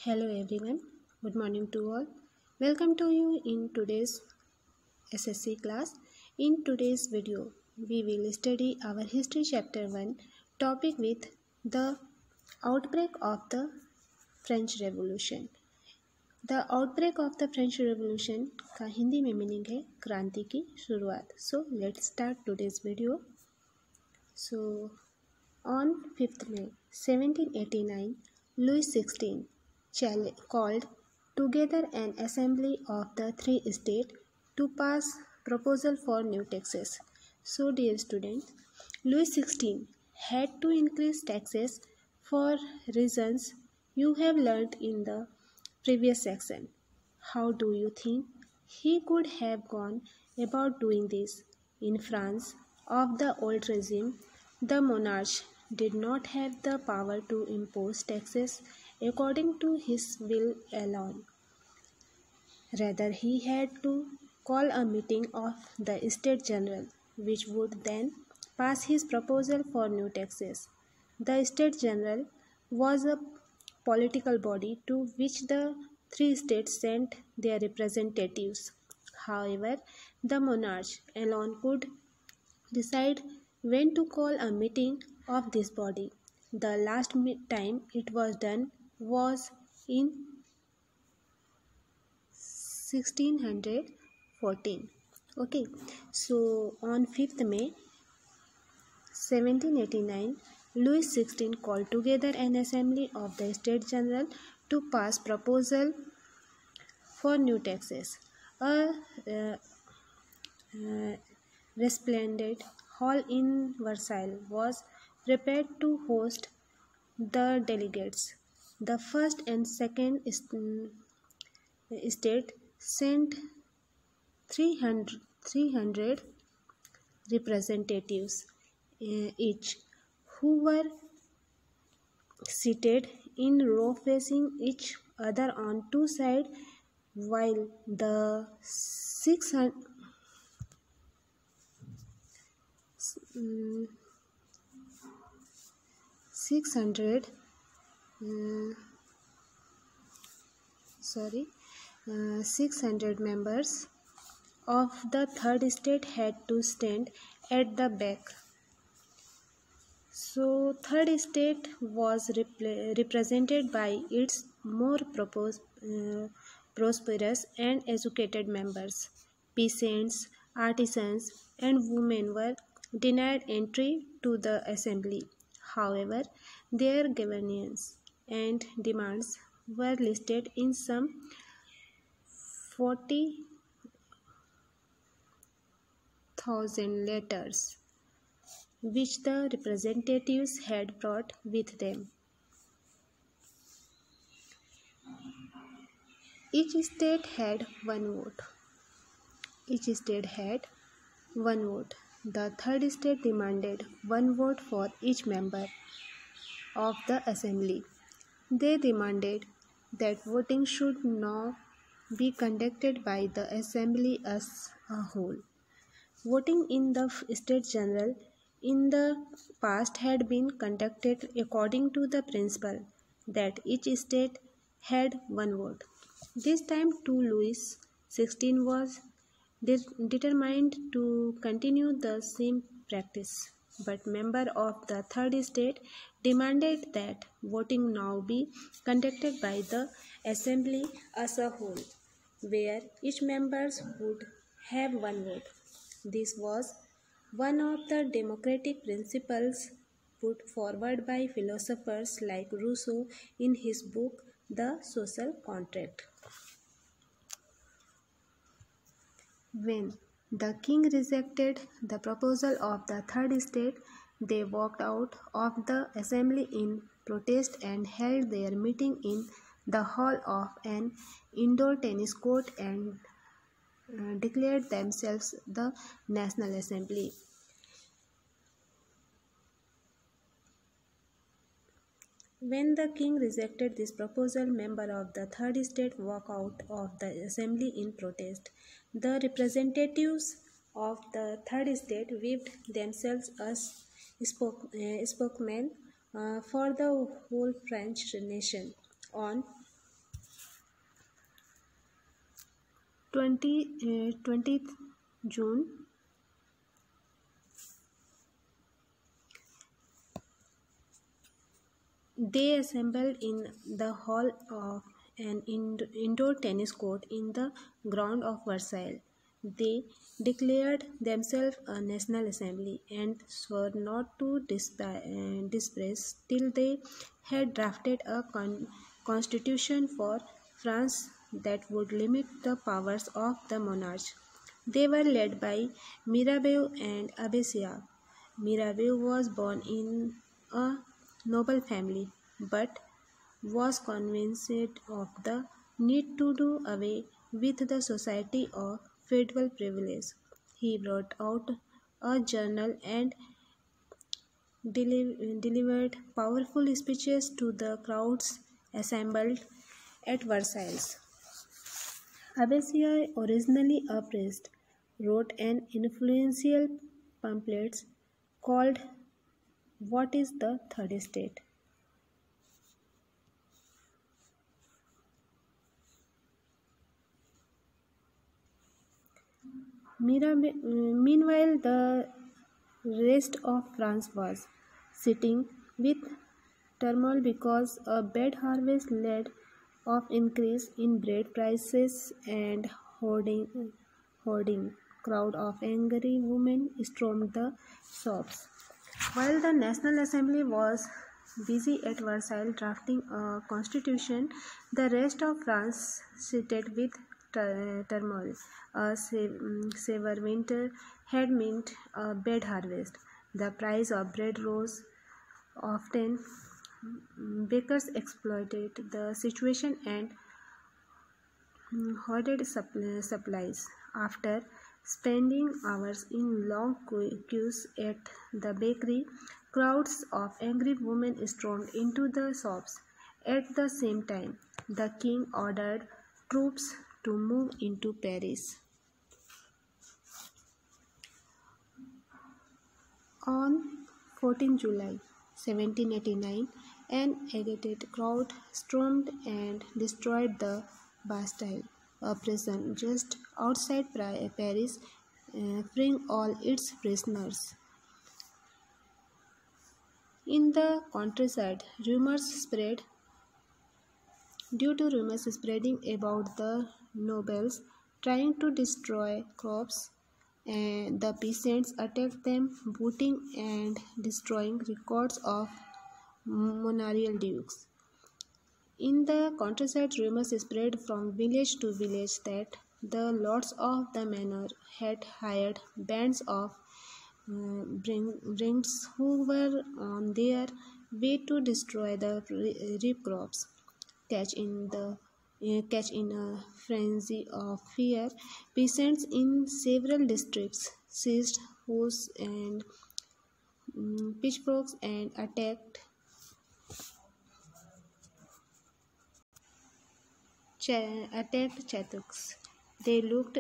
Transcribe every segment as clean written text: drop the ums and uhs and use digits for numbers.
Hello everyone, good morning to all. Welcome to you in today's SSC class. In today's video, we will study our history chapter 1 topic with the outbreak of the French Revolution. The outbreak of the French Revolution का हिंदी में meaning है क्रांति की शुरुआत. So let's start today's video. So on 5th May 1789, Louis XVI called together an assembly of the three states to pass proposal for new taxes. So dear students, Louis XVI had to increase taxes for reasons you have learned in the previous section. How do you think he could have gone about doing this? In France of the old regime, the monarch did not have the power to impose taxes according to his will alone. Rather, he had to call a meeting of the States General, which would then pass his proposal for new taxes. The States General was a political body to which the three states sent their representatives. However, the monarch alone could decide when to call a meeting of this body. The last time it was done was in 1614. Okay, so on 5th May 1789, Louis XVI called together an assembly of the States General to pass proposal for new taxes. A resplendent hall in Versailles was prepared to host the delegates. The first and second state sent 300 representatives each, who were seated in row facing each other on two sides, while the 600 600 members of the third state had to stand at the back. So third state was represented by its more prosperous and educated members. Peasants, artisans, and women were denied entry to the assembly. However, their grievances and demands were listed in some 40,000 letters, which the representatives had brought with them. Each state had one vote. The third state demanded one vote for each member of the assembly. They demanded that voting should now be conducted by the assembly as a whole. Voting in the States General in the past had been conducted according to the principle that each state had one vote. This time too Louis XVI was determined to continue the same practice, but members of the third state demanded that voting now be conducted by the assembly as a whole, where each member would have one vote. This was one of the democratic principles put forward by philosophers like Rousseau in his book The Social Contract. When the king rejected the proposal of the third state, they walked out of the assembly in protest and held their meeting in the hall of an indoor tennis court and declared themselves the National Assembly. When the king rejected this proposal, members of the third state walked out of the assembly in protest. The representatives of the third state viewed themselves as spokesmen for the whole French nation. On 20th June, they assembled in the hall of an indoor tennis court in the ground of Versailles. They declared themselves a national assembly and swore not to disperse till they had drafted a constitution for France that would limit the powers of the monarch. They were led by Mirabeau and Abbessia. Mirabeau was born in a noble family, but was convinced of the need to do away with the society of feudal privilege. He brought out a journal and delivered powerful speeches to the crowds assembled at Versailles. Abbessia, originally a priest, wrote an influential pamphlet called What is the Third Estate? Meanwhile, the rest of France was sitting with turmoil because a bad harvest led of increase in bread prices and hoarding crowd of angry women stormed the shops. While the National Assembly was busy at Versailles drafting a constitution, the rest of France sitted with turmoil. A severe winter had meant a bad harvest. The price of bread rose. Often, bakers exploited the situation and hoarded supplies. After spending hours in long queues at the bakery, crowds of angry women stormed into the shops. At the same time, the king ordered troops to move into Paris. On 14 July 1789, an agitated crowd stormed and destroyed the Bastille, a prison just outside Paris, freeing all its prisoners. In the countryside, due to rumors spreading about the nobles trying to destroy crops, and the peasants attacked them, booting and destroying records of manorial dues. In the countryside, rumors spread from village to village that the lords of the manor had hired bands of brigands who were on their way to destroy the reap crops. Catch in a frenzy of fear, peasants in several districts seized hoes and pitchforks and attacked chattoks. They looked,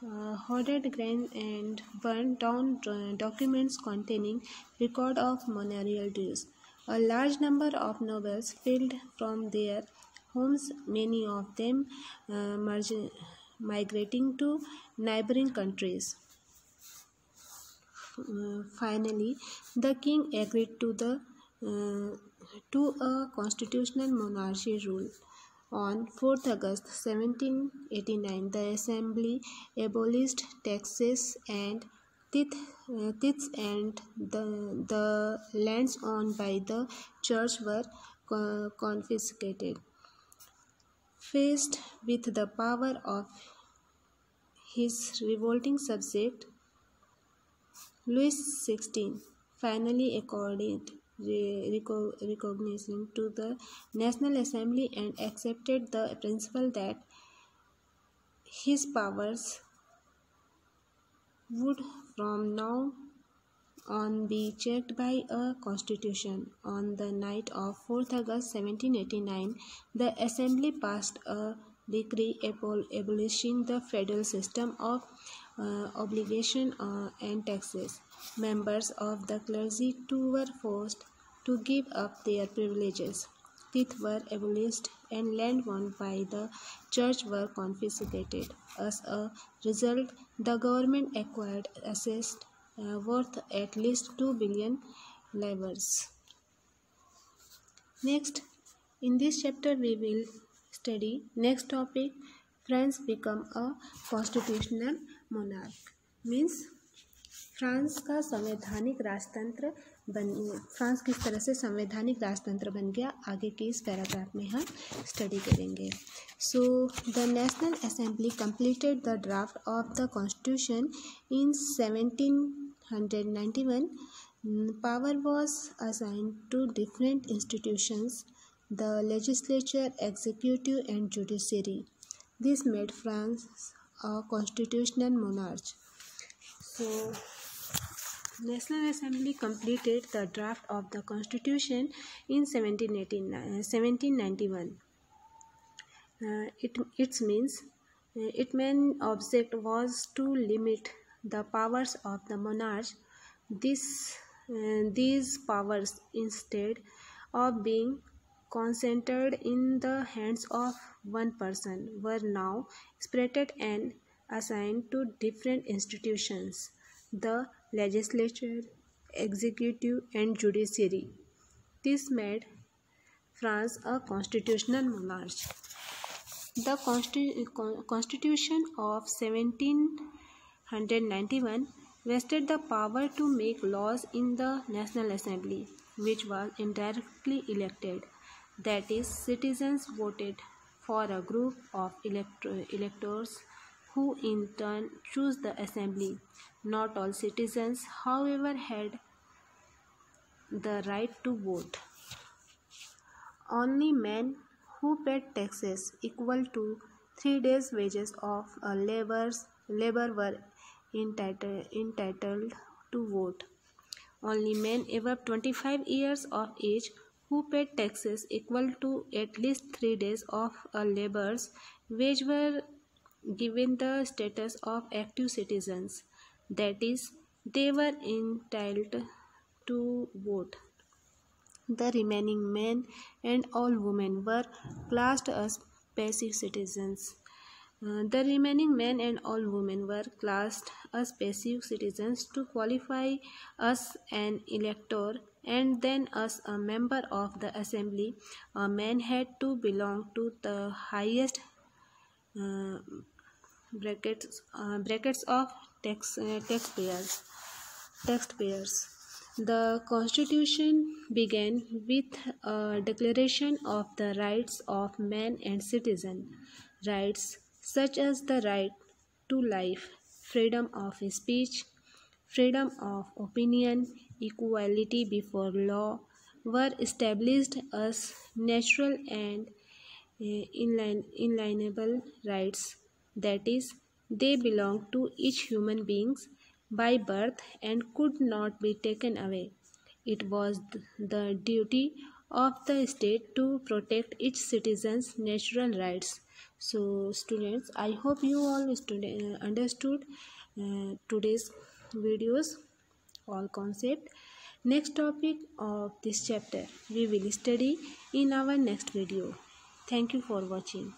hoarded grain and burned down documents containing record of manorial dues. A large number of nobles fled from their homes, many of them migrating to neighboring countries. Finally, the king agreed to a constitutional monarchy rule. On 4th August 1789, the Assembly abolished taxes and tithes and the lands owned by the church were confiscated. Faced with the power of his revolting subject, Louis XVI finally accorded recognition to the National Assembly and accepted the principle that his powers would from now on be checked by a constitution. On the night of 4th August 1789, the Assembly passed a decree abolishing the federal system of obligation and taxes. Members of the clergy too were forced to give up their privileges. teeth were abolished, and land owned by the church were confiscated. As a result, the government acquired assets worth at least 2 billion livres. Next, in this chapter, we will study next topic. France become a constitutional monarch. Means France का संवैधानिक राजतंत्र France किस तरह से संवैधानिक राजतंत्र बन गया, आगे के इस पैराग्राफ में हम स्टडी करेंगे. So the national assembly completed the draft of the constitution in 1791. Power was assigned to different institutions, the legislature, executive and judiciary. This made France a constitutional monarch. So, National Assembly completed the draft of the Constitution in 1791. Its main object was to limit the powers of the monarch. These powers, instead of being concentrated in the hands of one person, were now spread and assigned to different institutions, the legislature, executive and judiciary. This made France a constitutional monarch. The Constitution of 1791 vested the power to make laws in the National Assembly, which was indirectly elected. That is, citizens voted for a group of electors who in turn choose the assembly. Not all citizens, however, had the right to vote. Only men who paid taxes equal to 3 days' wages of labor were entitled to vote. Only men above 25 years of age who paid taxes equal to at least 3 days of a labor's wage were given the status of active citizens. That is, they were entitled to vote. The remaining men and all women were classed as passive citizens. The remaining men and all women were classed as passive citizens to qualify as an elector and then as a member of the assembly. A man had to belong to the highest brackets of taxpayers. The Constitution began with a declaration of the rights of man and citizen. Rights such as the right to life, freedom of speech, freedom of opinion, equality before law were established as natural and inalienable rights. That is, they belong to each human being by birth and could not be taken away. It was the duty of the state to protect each citizen's natural rights. So students, I hope you all understood today's videos, all concept. Next topic of this chapter we will study in our next video. Thank you for watching.